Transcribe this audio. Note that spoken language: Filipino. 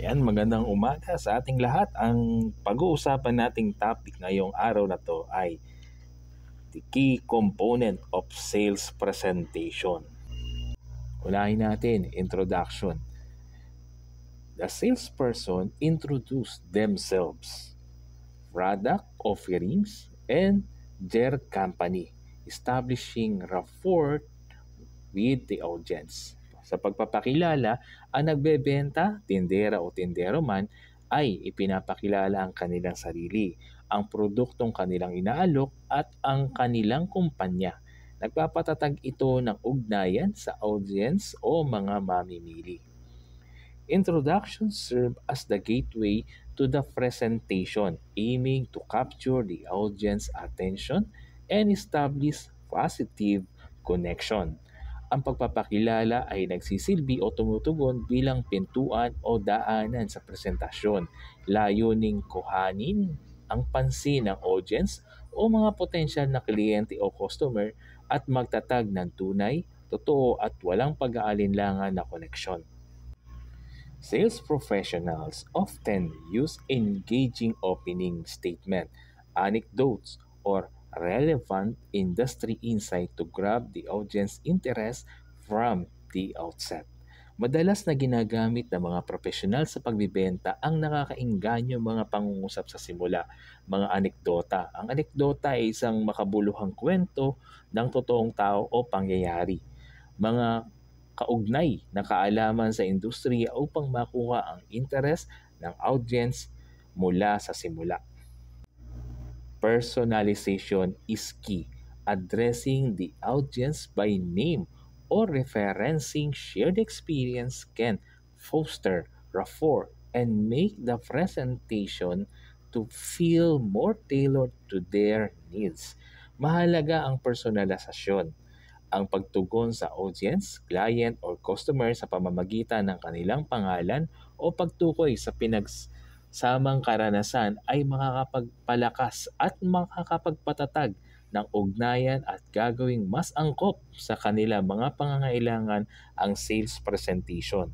Ayan, magandang umaga sa ating lahat. Ang pag-uusapan nating topic ngayong araw na to ay the key component of sales presentation. Unahin natin, introduction. The salesperson introduce themselves, product offerings, and their company, establishing rapport with the audience. Sa pagpapakilala, ang nagbebenta, tindera o tindero man, ay ipinapakilala ang kanilang sarili, ang produktong kanilang inaalok at ang kanilang kumpanya. Nagpapatatag ito ng ugnayan sa audience o mga mamimili. Introductions serve as the gateway to the presentation, aiming to capture the audience attention and establish positive connection. Ang pagpapakilala ay nagsisilbi o tumutugon bilang pintuan o daanan sa presentasyon, layuning kuhanin ang pansin ng audience o mga potensyal na kliyente o customer at magtatag ng tunay, totoo at walang pag-aalinlangan na koneksyon. Sales professionals often use engaging opening statement, anecdotes, or relevant industry insight to grab the audience interest from the outset. Madalas na ginagamit ng mga profesional sa pagbibenta ang nakakainganyo mga pangungusap sa simula, mga anekdota. Ang anekdota ay isang makabuluhang kwento ng totoong tao o pangyayari. Mga kaugnay na kaalaman sa industriya upang makuha ang interest ng audience mula sa simula. Personalization is key. Addressing the audience by name or referencing shared experience can foster rapport and make the presentation to feel more tailored to their needs. Mahalaga ang personalisasyon, ang pagtugon sa audience, client, or customer sa pamamagitan ng kanilang pangalan o pagtukoy sa pinagsamang karanasan ay makakapagpalakas at makakapagpatatag ng ugnayan at gagawing mas angkop sa kanila mga pangangailangan ang sales presentation.